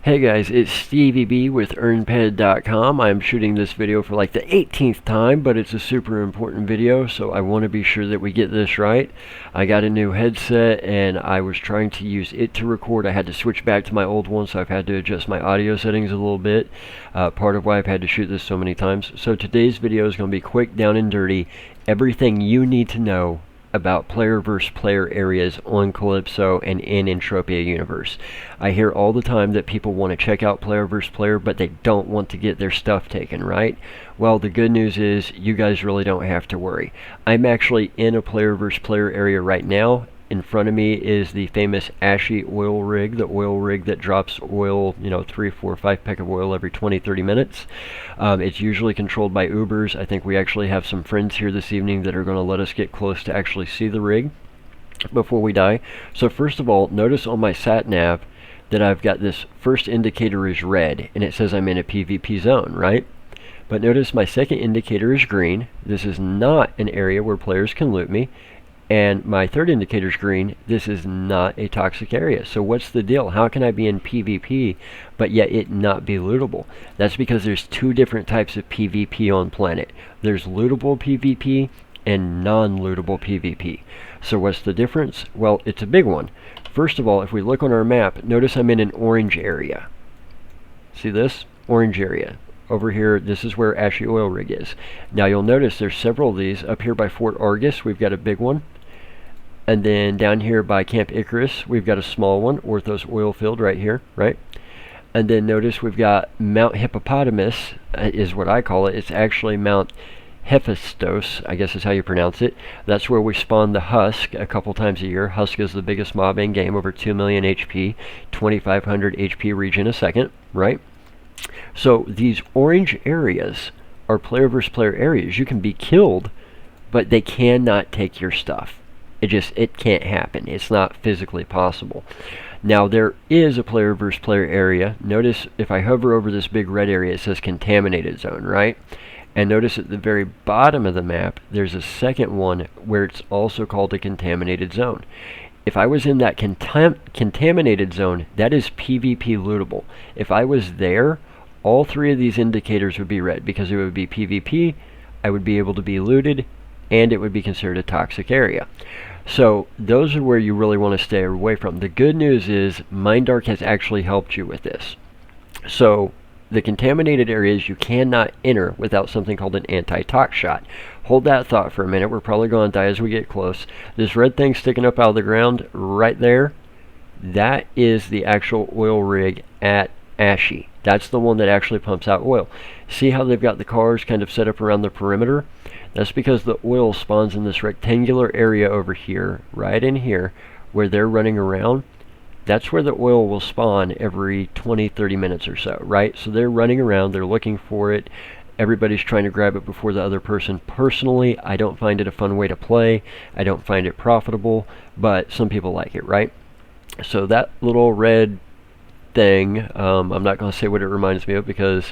Hey guys, it's StevieB with EarnPED.com. I'm shooting this video for like the 18th time, but it's a super important video, so I want to be sure that we get this right. I got a new headset and I was trying to use it to record. I had to switch back to my old one, so I've had to adjust my audio settings a little bit. Part of why I've had to shoot this so many times. So today's video is going to be quick, down and dirty. Everything you need to know about player versus player areas on Calypso and in Entropia Universe. I hear all the time that people want to check out player versus player, but they don't want to get their stuff taken, right? Well, the good news is you guys really don't have to worry. I'm actually in a player versus player area right now. In front of me is the famous Ashy oil rig, the oil rig that drops oil, 3, 4, 5 peck of oil every 20, 30 minutes. It's usually controlled by Ubers. I think we actually have some friends here this evening that are going to let us get close to actually see the rig before we die. So first of all, notice on my sat nav that I've got this first indicator is red, and it says I'm in a PvP zone, right? But notice my second indicator is green. This is not an area where players can loot me. And my third indicator is green. This is not a toxic area. So what's the deal? How can I be in PvP but yet it not be lootable? That's because there's two different types of PvP on planet. There's lootable PvP and non-lootable PvP. So what's the difference? Well, it's a big one. First of all, if we look on our map, notice I'm in an orange area. See this? Orange area. Over here, this is where Ashy Oil Rig is. Now you'll notice there's several of these. Up here by Fort Argus, we've got a big one. And then down here by Camp Icarus, we've got a small one, Orthos Oil Field right here, right? And then notice we've got Mount Hippopotamus, is what I call it. It's actually Mount Hephaestus, I guess is how you pronounce it. That's where we spawn the Husk a couple times a year. Husk is the biggest mob in game, over 2 million HP, 2,500 HP regen a second, right? So these orange areas are player versus player areas. You can be killed, but they cannot take your stuff. It can't happen. It's not physically possible. Now there is a player versus player area. Notice if I hover over this big red area, it says contaminated zone, right? And notice at the very bottom of the map, there's a second one where it's also called a contaminated zone. If I was in that contaminated zone, that is PvP lootable. If I was there, all three of these indicators would be red because it would be PvP, I would be able to be looted, and it would be considered a toxic area. So those are where you really want to stay away from. The good news is Mindark has actually helped you with this. So the contaminated areas you cannot enter without something called an anti-tox shot. Hold that thought for a minute. We're probably going to die as we get close. This red thing sticking up out of the ground right there, that is the actual oil rig at Ashy. That's the one that actually pumps out oil. See how they've got the cars kind of set up around the perimeter? That's because the oil spawns in this rectangular area over here, right in here, where they're running around. That's where the oil will spawn every 20, 30 minutes or so, right? So they're running around, they're looking for it. Everybody's trying to grab it before the other person. Personally, I don't find it a fun way to play. I don't find it profitable, but some people like it, right? So that little red thing, I'm not going to say what it reminds me of because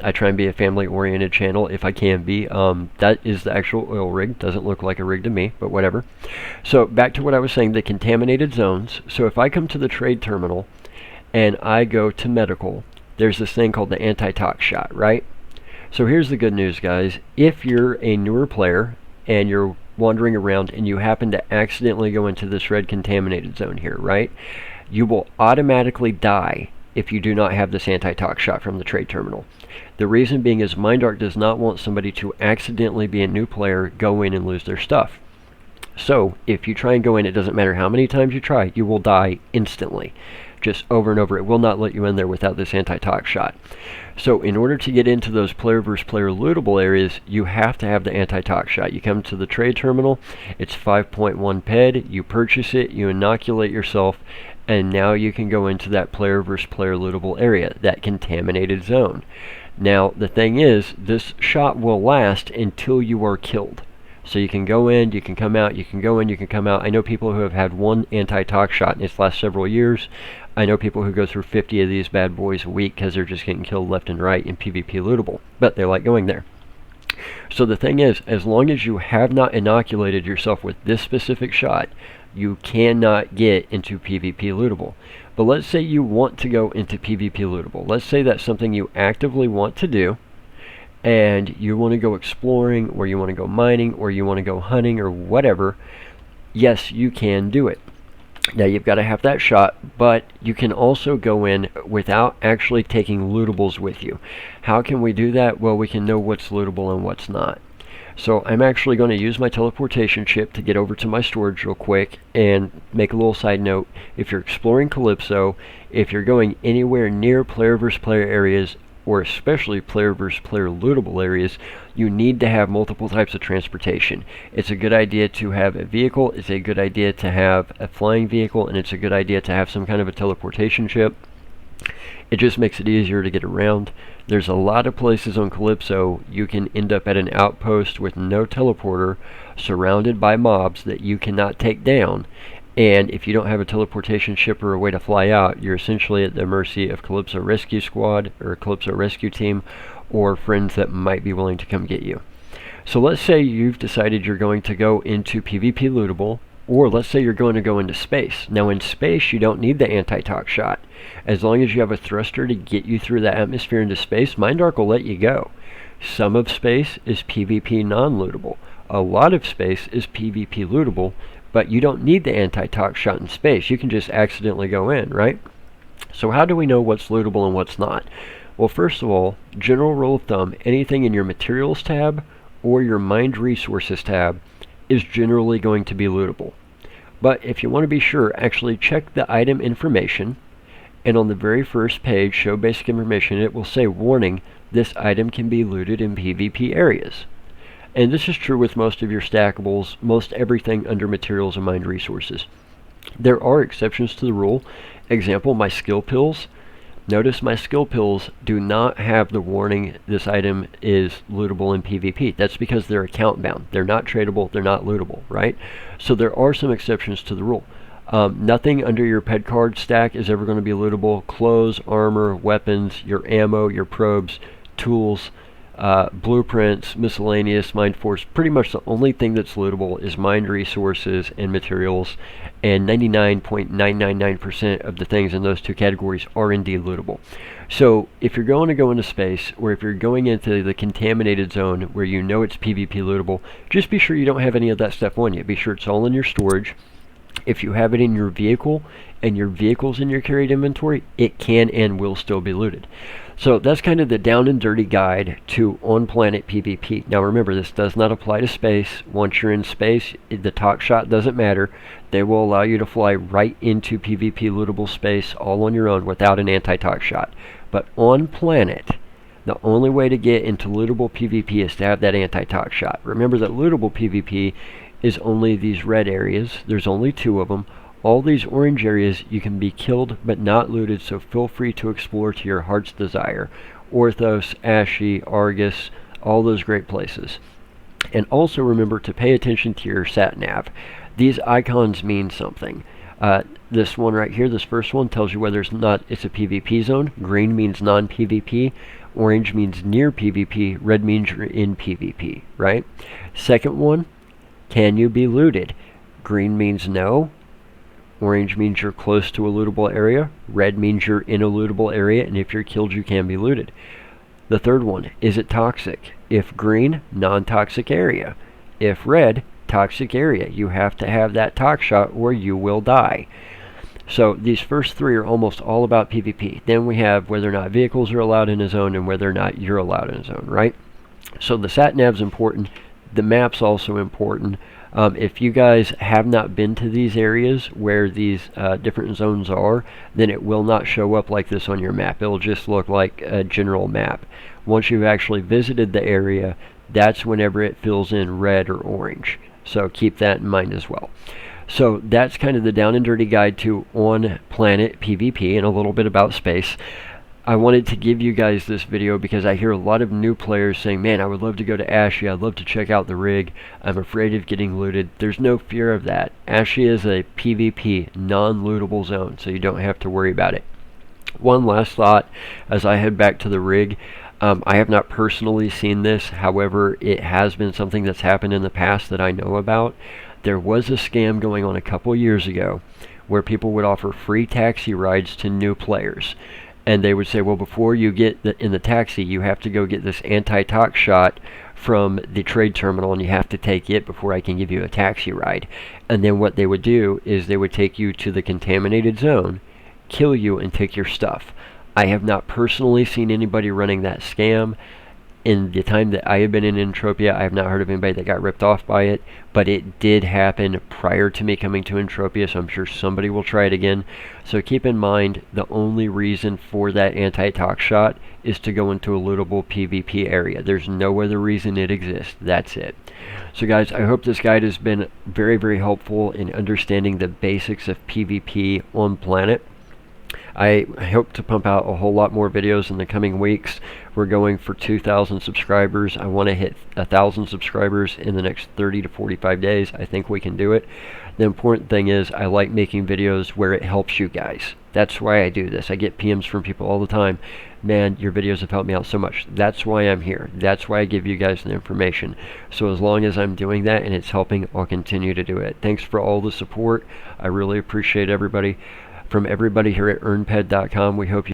I try and be a family-oriented channel if I can be. That is the actual oil rig. Doesn't look like a rig to me, but whatever. So back to what I was saying, the contaminated zones. So if I come to the trade terminal and I go to medical, there's this thing called the anti-tox shot, right? So here's the good news, guys. If you're a newer player and you're wandering around and you happen to accidentally go into this red contaminated zone here, right? You will automatically die if you do not have this anti-tox shot from the trade terminal. The reason being is Mindark does not want somebody to accidentally be a new player, go in and lose their stuff. So if you try and go in, it doesn't matter how many times you try, you will die instantly. Just over and over. It will not let you in there without this anti-tox shot. So in order to get into those player versus player lootable areas, you have to have the anti-tox shot. You come to the trade terminal, it's 5.1 PED, you purchase it, you inoculate yourself, and now you can go into that player versus player lootable area, that contaminated zone. Now the thing is, this shot will last until you are killed. So you can go in, you can come out, you can go in, you can come out. I know people who have had one anti-tox shot in its last several years. I know people who go through 50 of these bad boys a week because they're just getting killed left and right in PvP lootable. But they like going there. So the thing is, as long as you have not inoculated yourself with this specific shot, you cannot get into PvP lootable. But let's say you want to go into PvP lootable. Let's say that's something you actively want to do, and you want to go exploring, or you want to go mining, or you want to go hunting, or whatever. Yes, you can do it. Now you've got to have that shot, but you can also go in without actually taking lootables with you. How can we do that? Well, we can know what's lootable and what's not. So I'm actually going to use my teleportation chip to get over to my storage real quick and make a little side note. If you're exploring Calypso, if you're going anywhere near player versus player areas, or especially player versus player lootable areas, you need to have multiple types of transportation. It's a good idea to have a vehicle, it's a good idea to have a flying vehicle, and it's a good idea to have some kind of a teleportation chip. It just makes it easier to get around. There's a lot of places on Calypso you can end up at an outpost with no teleporter, surrounded by mobs that you cannot take down. And if you don't have a teleportation ship or a way to fly out, you're essentially at the mercy of Calypso Rescue Squad or Calypso Rescue Team, or friends that might be willing to come get you. So let's say you've decided you're going to go into PvP lootable, or let's say you're going to go into space. Now in space you don't need the anti-tox shot. As long as you have a thruster to get you through the atmosphere into space, Mindark will let you go. Some of space is PvP non-lootable. A lot of space is PvP lootable, but you don't need the anti-tox shot in space. You can just accidentally go in, right? So how do we know what's lootable and what's not? Well, first of all, general rule of thumb, anything in your materials tab or your mined resources tab is generally going to be lootable. But if you want to be sure, actually check the item information, and on the very first page, show basic information, it will say, warning, this item can be looted in PvP areas. And this is true with most of your stackables, most everything under materials and mined resources. There are exceptions to the rule. Example, my skill pills. Notice my skill pills do not have the warning this item is lootable in PvP. That's because they're account bound. They're not tradable, they're not lootable, right? So there are some exceptions to the rule. Nothing under your PED card stack is ever going to be lootable. Clothes, armor, weapons, your ammo, your probes, tools, blueprints, miscellaneous, mined force. Pretty much the only thing that's lootable is mined resources and materials, and 99.999% of the things in those two categories are indeed lootable. So if you're going to go into space, or if you're going into the contaminated zone where you know it's PvP lootable, just be sure you don't have any of that stuff on you. Be sure it's all in your storage. If you have it in your vehicle and your vehicle's in your carried inventory, it can and will still be looted. So that's kind of the down and dirty guide to on-planet PvP. Now remember, this does not apply to space. Once you're in space, the tox shot doesn't matter. They will allow you to fly right into PvP lootable space all on your own without an anti-tox shot. But on planet, the only way to get into lootable PvP is to have that anti-tox shot. Remember that lootable PvP is only these red areas. There's only 2 of them. All these orange areas you can be killed but not looted, so feel free to explore to your heart's desire. Orthos, Ashy, Argus, all those great places. And also remember to pay attention to your sat nav. These icons mean something. This one right here, this first one, tells you whether it's a PvP zone. Green means non-PvP. Orange means near PvP. Red means you're in PvP, right? Second one, can you be looted? Green means no. Orange means you're close to a lootable area. Red means you're in a lootable area, and if you're killed, you can be looted. The third one, is it toxic? If green, non-toxic area. If red, toxic area. You have to have that tox shot or you will die. So these first 3 are almost all about PvP. Then we have whether or not vehicles are allowed in a zone and whether or not you're allowed in a zone, right? So the sat nav's important. The map's also important. If you guys have not been to these areas where these different zones are, then it will not show up like this on your map. It'll just look like a general map. Once you've actually visited the area, that's whenever it fills in red or orange. So keep that in mind as well. So that's kind of the down and dirty guide to on-planet PvP and a little bit about space. I wanted to give you guys this video because I hear a lot of new players saying, man, I would love to go to Ashy, I'd love to check out the rig, I'm afraid of getting looted. There's no fear of that. Ashy is a PvP non-lootable zone, so you don't have to worry about it. One last thought as I head back to the rig. I have not personally seen this, however, it has been something that's happened in the past that I know about. There was a scam going on a couple years ago where people would offer free taxi rides to new players. And they would say, well, before you get in the taxi, you have to go get this anti-tox shot from the trade terminal, and you have to take it before I can give you a taxi ride. And then what they would do is they would take you to the contaminated zone, kill you, and take your stuff. I have not personally seen anybody running that scam. In the time that I have been in Entropia, I have not heard of anybody that got ripped off by it, but it did happen prior to me coming to Entropia, so I'm sure somebody will try it again. So keep in mind, the only reason for that anti-tox shot is to go into a lootable PvP area. There's no other reason it exists. That's it. So guys, I hope this guide has been very, very helpful in understanding the basics of PvP on Planet. I hope to pump out a whole lot more videos in the coming weeks. We're going for 2,000 subscribers. I want to hit 1,000 subscribers in the next 30 to 45 days. I think we can do it. The important thing is I like making videos where it helps you guys. That's why I do this. I get PMs from people all the time. Man, your videos have helped me out so much. That's why I'm here. That's why I give you guys the information. So as long as I'm doing that and it's helping, I'll continue to do it. Thanks for all the support. I really appreciate everybody. From everybody here at EarnPED.com, we hope you